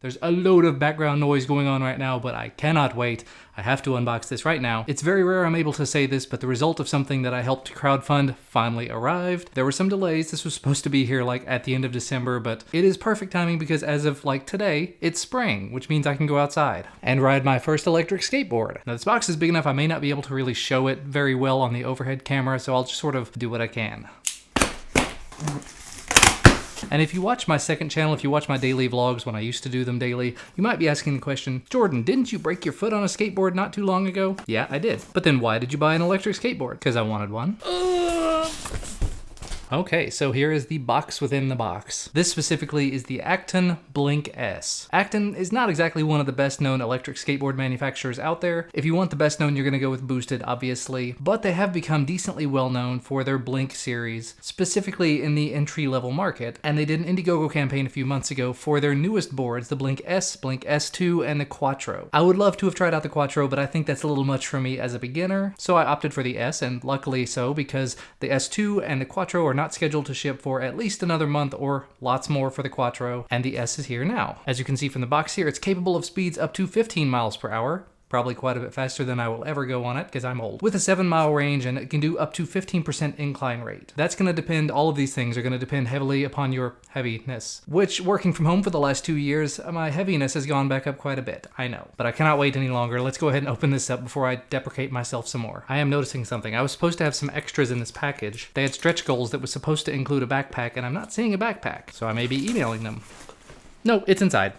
There's a load of background noise going on right now, but I cannot wait. I have to unbox this right now. It's very rare I'm able to say this, but the result of something that I helped crowdfund finally arrived. There were some delays. This was supposed to be here like at the end of December, but it is perfect timing because as of like today, it's spring, which means I can go outside and ride my first electric skateboard. Now this box is big enough I may not be able to really show it very well on the overhead camera, so I'll just sort of do what I can. And if you watch my second channel, if you watch my daily vlogs when I used to do them daily, you might be asking the question, Jordan, didn't you break your foot on a skateboard not too long ago? Yeah, I did. But then why did you buy an electric skateboard? Because I wanted one. Okay, so here is the box within the box. This specifically is the Acton Blink S. Acton is not exactly one of the best known electric skateboard manufacturers out there. If you want the best known, you're gonna go with Boosted, obviously, but they have become decently well known for their Blink series, specifically in the entry-level market, and they did an Indiegogo campaign a few months ago for their newest boards, the Blink S, Blink S2, and the Quattro. I would love to have tried out the Quattro, but I think that's a little much for me as a beginner, so I opted for the S, and luckily so, because the S2 and the Quattro are not scheduled to ship for at least another month or lots more for the Quattro, and the S is here now. As you can see from the box here, it's capable of speeds up to 15 miles per hour, probably quite a bit faster than I will ever go on it because I'm old, with a 7-mile range, and it can do up to 15% incline rate. That's going to depend, all of these things are going to depend heavily upon your heaviness, which working from home for the last 2 years, my heaviness has gone back up quite a bit, I know. But I cannot wait any longer. Let's go ahead and open this up before I deprecate myself some more. I am noticing something. I was supposed to have some extras in this package. They had stretch goals that was supposed to include a backpack, and I'm not seeing a backpack, so I may be emailing them. No, it's inside.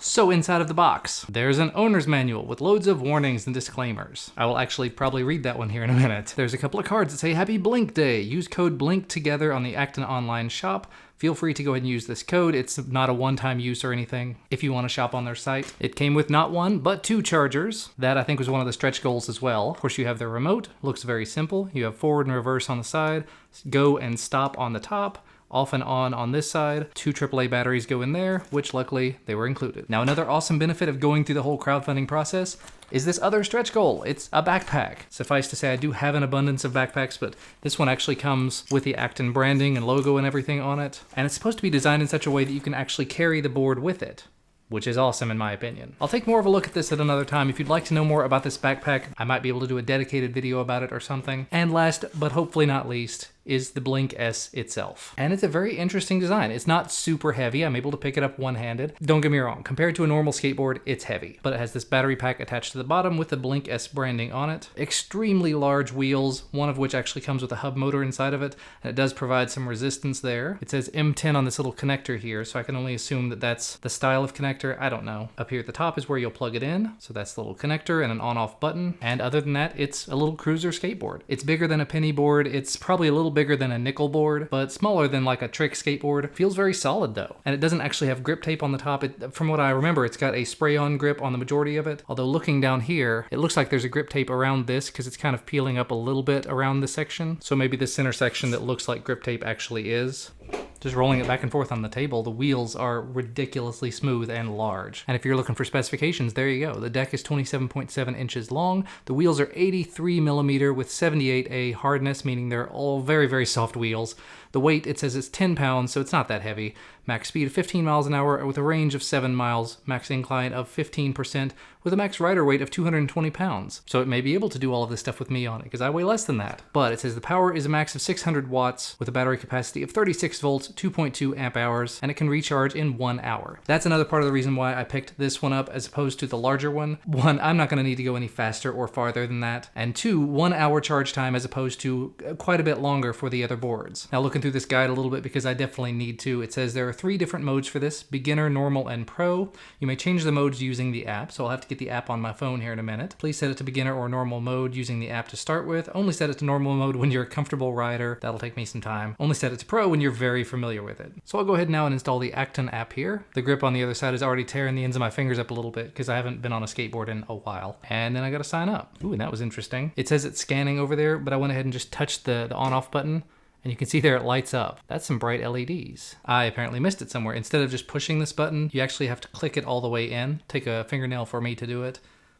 So inside of the box, there's an owner's manual with loads of warnings and disclaimers. I will actually probably read that one here in a minute. There's a couple of cards that say Happy Blink Day. Use code BLINK together on the Acton online shop. Feel free to go ahead and use this code. It's not a one-time use or anything if you want to shop on their site. It came with not one, but 2 chargers. That I think was one of the stretch goals as well. Of course, you have the remote. Looks very simple. You have forward and reverse on the side, go and stop on the top, off and on this side. 2 AAA batteries go in there, which luckily they were included. Now another awesome benefit of going through the whole crowdfunding process is this other stretch goal. It's a backpack. Suffice to say, I do have an abundance of backpacks, but this one actually comes with the Acton branding and logo and everything on it. And it's supposed to be designed in such a way that you can actually carry the board with it, which is awesome in my opinion. I'll take more of a look at this at another time. If you'd like to know more about this backpack, I might be able to do a dedicated video about it or something. And last, but hopefully not least, is the Blink S itself. And it's a very interesting design. It's not super heavy. I'm able to pick it up one-handed. Don't get me wrong, compared to a normal skateboard, it's heavy. But it has this battery pack attached to the bottom with the Blink S branding on it. Extremely large wheels, one of which actually comes with a hub motor inside of it, and it does provide some resistance there. It says M10 on this little connector here, so I can only assume that that's the style of connector. I don't know. Up here at the top is where you'll plug it in. So that's the little connector and an on-off button. And other than that, it's a little cruiser skateboard. It's bigger than a penny board. It's probably a little bigger than a nickel board, but smaller than like a trick skateboard. Feels very solid though. And it doesn't actually have grip tape on the top. From what I remember, it's got a spray-on grip on the majority of it. Although looking down here, it looks like there's a grip tape around this because it's kind of peeling up a little bit around this section. So maybe this center section that looks like grip tape actually is. Just rolling it back and forth on the table, the wheels are ridiculously smooth and large. And if you're looking for specifications, there you go. The deck is 27.7 inches long. The wheels are 83 millimeter with 78A hardness, meaning they're all very, very soft wheels. The weight, it says it's 10 pounds, so it's not that heavy. Max speed of 15 miles an hour with a range of 7 miles. Max incline of 15% with a max rider weight of 220 pounds. So it may be able to do all of this stuff with me on it because I weigh less than that. But it says the power is a max of 600 watts with a battery capacity of 36 volts, 2.2 amp hours, and it can recharge in 1 hour. That's another part of the reason why I picked this one up as opposed to the larger one. 1, I'm not going to need to go any faster or farther than that. And 2, 1 hour charge time as opposed to quite a bit longer for the other boards. Now looking through this guide a little bit because I definitely need to. It says there are 3 different modes for this: beginner, normal, and pro. You may change the modes using the app, so I'll have to get the app on my phone here in a minute. Please set it to beginner or normal mode using the app to start with. Only set it to normal mode when you're a comfortable rider. That'll take me some time. Only set it to pro when you're very familiar with it. So I'll go ahead now and install the Acton app here. The grip on the other side is already tearing the ends of my fingers up a little bit because I haven't been on a skateboard in a while. And then I gotta sign up. Ooh, and that was interesting. It says it's scanning over there, but I went ahead and just touched the on-off button. And you can see there it lights up. That's some bright LEDs. I apparently missed it somewhere. Instead of just pushing this button, you actually have to click it all the way in. Take a fingernail for me to do it.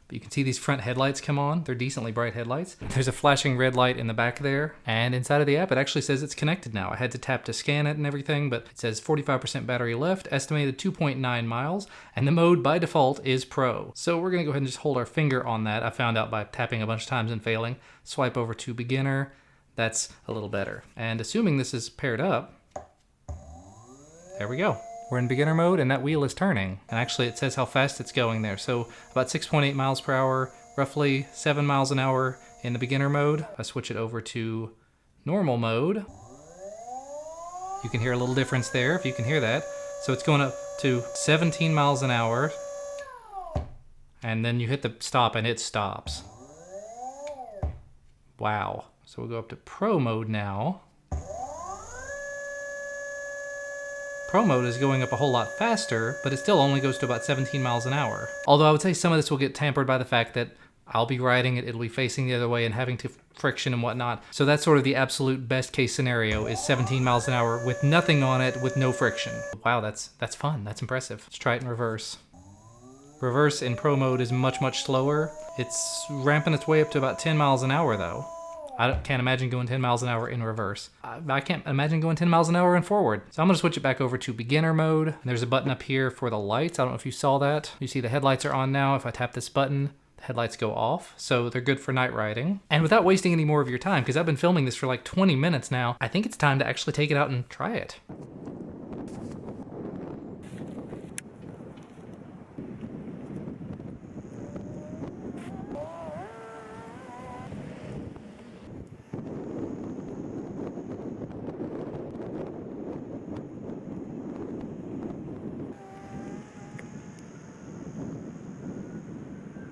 But you can see these front headlights come on. They're decently bright headlights. There's a flashing red light in the back there. And inside of the app, it actually says it's connected now. I had to tap to scan it and everything, but it says 45% battery left, estimated 2.9 miles, and the mode by default is Pro. So we're gonna go ahead and just hold our finger on that. I found out by tapping a bunch of times and failing. Swipe over to beginner. That's a little better. And assuming this is paired up, there we go. We're in beginner mode and that wheel is turning. And actually it says how fast it's going there. So about 6.8 miles per hour, roughly 7 miles an hour in the beginner mode. I switch it over to normal mode. You can hear a little difference there if you can hear that. So it's going up to 17 miles an hour. And then you hit the stop and it stops. Wow. So we'll go up to Pro mode now. Pro mode is going up a whole lot faster, but it still only goes to about 17 miles an hour. Although I would say some of this will get tampered by the fact that I'll be riding it, it'll be facing the other way and having to friction and whatnot. So that's sort of the absolute best case scenario is 17 miles an hour with nothing on it, with no friction. Wow, that's fun, that's impressive. Let's try it in reverse. Reverse in Pro mode is much, much slower. It's ramping its way up to about 10 miles an hour though. I can't imagine going 10 miles an hour in reverse. I can't imagine going 10 miles an hour in forward. So I'm gonna switch it back over to beginner mode. There's a button up here for the lights. I don't know if you saw that. You see the headlights are on now. If I tap this button, the headlights go off. So they're good for night riding. And without wasting any more of your time, because I've been filming this for like 20 minutes now, I think it's time to actually take it out and try it.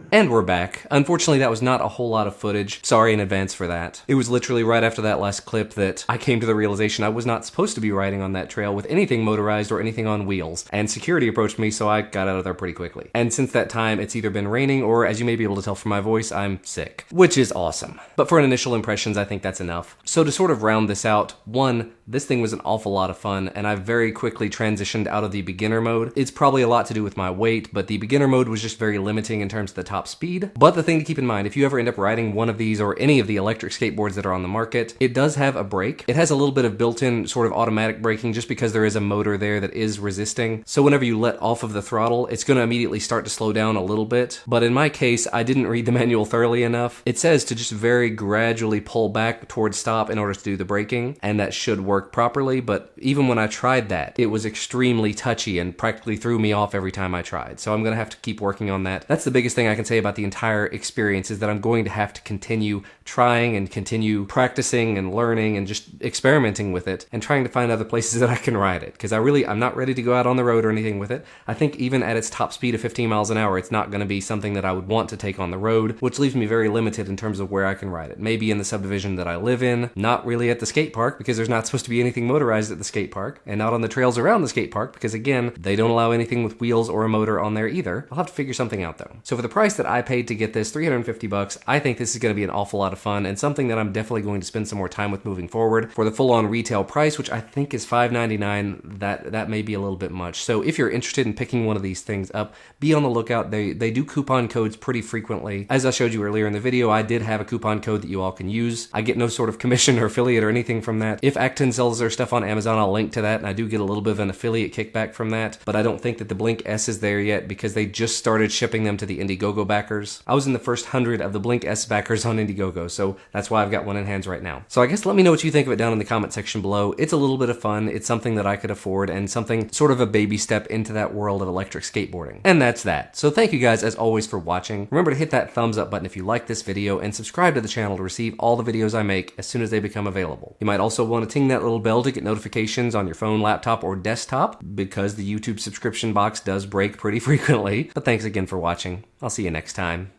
And we're back. Unfortunately, that was not a whole lot of footage. Sorry in advance for that. It was literally right after that last clip that I came to the realization I was not supposed to be riding on that trail with anything motorized or anything on wheels. And security approached me, so I got out of there pretty quickly. And since that time, it's either been raining or, as you may be able to tell from my voice, I'm sick. Which is awesome. But for initial impressions, I think that's enough. So to sort of round this out, one, this thing was an awful lot of fun, and I very quickly transitioned out of the beginner mode. It's probably a lot to do with my weight, but the beginner mode was just very limiting in terms of the top speed. But the thing to keep in mind, if you ever end up riding one of these or any of the electric skateboards that are on the market, it does have a brake. It has a little bit of built-in sort of automatic braking just because there is a motor there that is resisting. So whenever you let off of the throttle, it's going to immediately start to slow down a little bit. But in my case, I didn't read the manual thoroughly enough. It says to just very gradually pull back towards stop in order to do the braking, and that should work properly. But even when I tried that, it was extremely touchy and practically threw me off every time I tried. So I'm going to have to keep working on that. That's the biggest thing I can say about the entire experience, is that I'm going to have to continue trying and continue practicing and learning and just experimenting with it and trying to find other places that I can ride it, because I'm not ready to go out on the road or anything with it. I think even at its top speed of 15 miles an hour, it's not going to be something that I would want to take on the road, which leaves me very limited in terms of where I can ride it. Maybe in the subdivision that I live in, not really at the skate park because there's not supposed to be anything motorized at the skate park, and not on the trails around the skate park because again, they don't allow anything with wheels or a motor on there either. I'll have to figure something out though. So for the price that I paid to get this, $350, I think this is going to be an awful lot of fun and something that I'm definitely going to spend some more time with moving forward. For the full-on retail price, which I think is $5.99, that may be a little bit much. So if you're interested in picking one of these things up, be on the lookout. They do coupon codes pretty frequently. As I showed you earlier in the video, I did have a coupon code that you all can use. I get no sort of commission or affiliate or anything from that. If Acton sells their stuff on Amazon, I'll link to that, and I do get a little bit of an affiliate kickback from that, but I don't think that the Blink S is there yet because they just started shipping them to the Indiegogo backers. I was in the first 100 of the Blink S backers on Indiegogo, so that's why I've got one in hands right now. So I guess let me know what you think of it down in the comment section below. It's a little bit of fun, it's something that I could afford, and something sort of a baby step into that world of electric skateboarding. And that's that. So thank you guys as always for watching. Remember to hit that thumbs up button if you like this video, and subscribe to the channel to receive all the videos I make as soon as they become available. You might also want to ting that little bell to get notifications on your phone, laptop, or desktop, because the YouTube subscription box does break pretty frequently. But thanks again for watching. I'll see you next time.